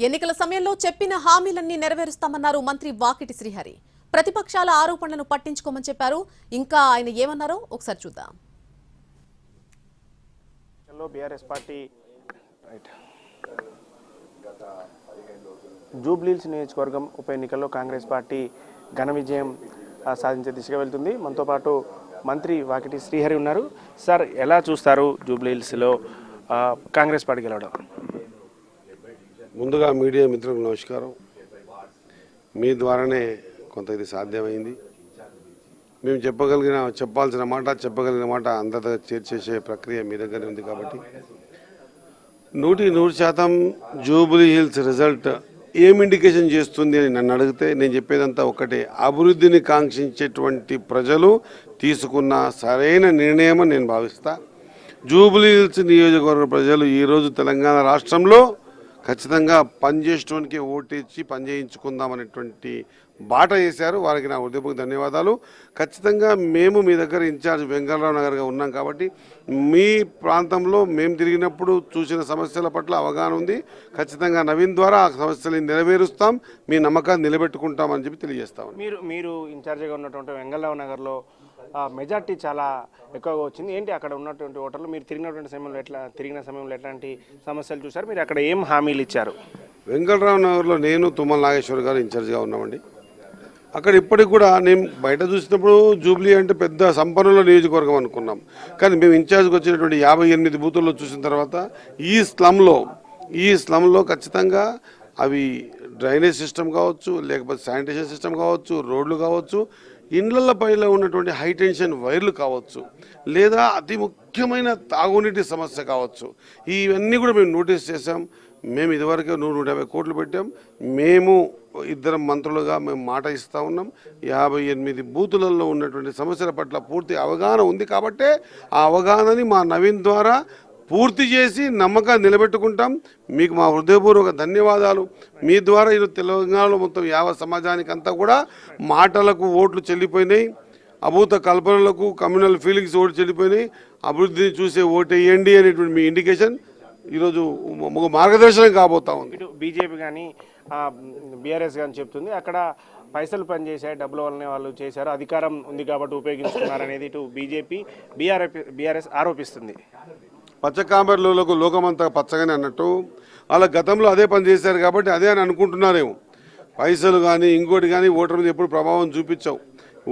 ఎన్నికల సమయంలో చెప్పిన హామీలన్నీ నెరవేరుస్తామన్నారు మంత్రి వాకిటి శ్రీహరి. ప్రతిపక్షాల ఆరోపణలను పట్టించుకోమని చెప్పారు. ఇంకా ఆయన ఏమన్నారో ఒకసారి చూద్దాం. బీఆర్ఎస్ పార్టీ జూబ్లీహిల్స్ నియోజకవర్గం ఉప ఎన్నికల్లో కాంగ్రెస్ పార్టీ ఘన విజయం సాధించే దిశగా వెళ్తుంది. మనతో పాటు మంత్రి వాకిటి శ్రీహరి ఉన్నారు. సార్, ఎలా చూస్తారు జూబ్లీహిల్స్లో కాంగ్రెస్ పార్టీ గెలవడం? ముందుగా మీడియా మిత్రులకు నమస్కారం. మీ ద్వారానే కొంత ఇది సాధ్యమైంది. మేము చెప్పాల్సిన చెప్పగలిగిన మాట అందరి చేర్చేసే ప్రక్రియ మీ దగ్గరే ఉంది. కాబట్టి 100% జూబ్లీహిల్స్ రిజల్ట్ ఏం ఇండికేషన్ చేస్తుంది అని నన్ను అడిగితే నేను చెప్పేదంతా ఒకటే, అభివృద్ధిని కాంక్షించేటువంటి ప్రజలు తీసుకున్న సరైన నిర్ణయం నేను భావిస్తా. జూబ్లీహిల్స్ నియోజకవర్గ ప్రజలు ఈరోజు తెలంగాణ రాష్ట్రంలో ఖచ్చితంగా పనిచేయడానికి ఓటేసి పనిచేయించుకుందామనేటువంటి బాట వేశారు. వారికి నా హృదయపూర్వక ధన్యవాదాలు. ఖచ్చితంగా మేము మీ దగ్గర ఇన్ఛార్జ్ వెంకటరావు నగర్గా ఉన్నాం కాబట్టి మీ ప్రాంతంలో మేము తిరిగినప్పుడు చూసిన సమస్యల పట్ల అవగాహన ఉంది. ఖచ్చితంగా నవీన్ ద్వారా ఆ సమస్యలు నెరవేరుస్తాం, మీ నమ్మకాన్ని నిలబెట్టుకుంటామని చెప్పి తెలియజేస్తాం. మీరు ఇన్ఛార్జిగా ఉన్నటువంటి వెంకటరావు నగర్లో మెజార్టీ చాలా ఎక్కువగా వచ్చింది. ఏంటి అక్కడ ఉన్నటువంటి ఓటర్లు మీరు తిరిగిన సమయంలో ఎట్లాంటి సమస్యలు చూశారు? మీరు అక్కడ ఏం హామీలు ఇచ్చారు? వెంకటరావు నగర్లో నేను తుమ్మల నాగేశ్వర్ గారు ఇన్ఛార్జిగా ఉన్నామండి. అక్కడ ఇప్పటికి కూడా నేను బయట చూసినప్పుడు జూబ్లీ అంటే పెద్ద సంపన్నుల నియోజకవర్గం అనుకున్నాం. కానీ మేము ఇన్ఛార్జ్కి వచ్చినటువంటి 58 బూతుల్లో చూసిన తర్వాత ఈ స్లమ్లో ఖచ్చితంగా అవి డ్రైనేజ్ సిస్టమ్ కావచ్చు, లేకపోతే శానిటేషన్ సిస్టమ్ కావచ్చు, రోడ్లు కావచ్చు, ఇండ్ల పైన ఉన్నటువంటి హై టెన్షన్ వైర్లు కావచ్చు, లేదా అతి ముఖ్యమైన తాగునీటి సమస్య కావచ్చు, ఇవన్నీ కూడా మేము నోటీస్ చేసాం. మేము ఇదివరకే 150 కోట్లు పెట్టాం. మేము ఇద్దరం మంత్రులుగా మేము మాట ఇస్తూ ఉన్నాం. 58 బూతులలో ఉన్నటువంటి సమస్యల పట్ల పూర్తి అవగాహన ఉంది. కాబట్టే ఆ అవగాహనని మా నవీన్ ద్వారా పూర్తి చేసి నమ్మకాన్ని నిలబెట్టుకుంటాం. మీకు మా హృదయపూర్వక ధన్యవాదాలు. మీ ద్వారా ఈరోజు తెలంగాణలో మొత్తం యావత్ సమాజానికి అంతా కూడా మాటలకు ఓట్లు చెల్లిపోయినాయి, అభూత కల్పనలకు కమ్యూనల్ ఫీలింగ్స్ ఓట్లు చెల్లిపోయినాయి. అభివృద్ధిని చూసే ఓటు వేయండి అనేటువంటి మీ ఇండికేషన్ ఈరోజు మార్గదర్శనం కాబోతా ఉంది. ఇటు బీజేపీ కానీ బీఆర్ఎస్ కానీ చెప్తుంది అక్కడ పైసలు పనిచేశాయి, డబ్బుల వల్లనే వాళ్ళు చేశారు, అధికారం ఉంది కాబట్టి ఉపయోగించుకున్నారనేది ఇటు బీజేపీ బీఆర్ఎస్ ఆరోపిస్తుంది. పచ్చకామెర్లకు లోకమంతా పచ్చగానే అన్నట్టు వాళ్ళ గతంలో అదే పని చేశారు కాబట్టి అదే అని అనుకుంటున్నారేమో. పైసలు కానీ ఇంకోటి కానీ ఓటర్ మీద ఎప్పుడు ప్రభావం చూపించావు.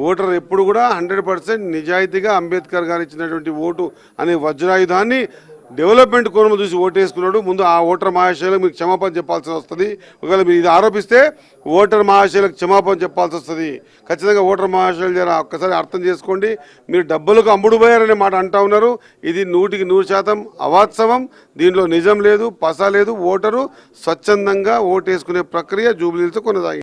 ఓటర్ ఎప్పుడు కూడా 100% నిజాయితీగా అంబేద్కర్ గారు ఇచ్చినటువంటి ఓటు అనే వజ్రాయుధాన్ని డెవలప్మెంట్ కోణం చూసి ఓటేసుకున్నాడు. ముందు ఆ ఓటర్ మహాశయులకు మీకు క్షమాపణ చెప్పాల్సి వస్తుంది. ఒకవేళ మీరు ఇది ఆరోపిస్తే ఓటర్ మహాశయులకు క్షమాపణ చెప్పాల్సి వస్తుంది. ఖచ్చితంగా ఓటర్ మహాశయులు జర ఒక్కసారి అర్థం చేసుకోండి. మీరు డబ్బులకు అమ్ముడు పోయారనే మాట అంటా ఉన్నారు. ఇది 100% అవాస్తవం. దీంట్లో నిజం లేదు, పస లేదు. ఓటరు స్వచ్ఛందంగా ఓటేసుకునే ప్రక్రియ జూబ్లీహిల్స్ కొనసాగింది.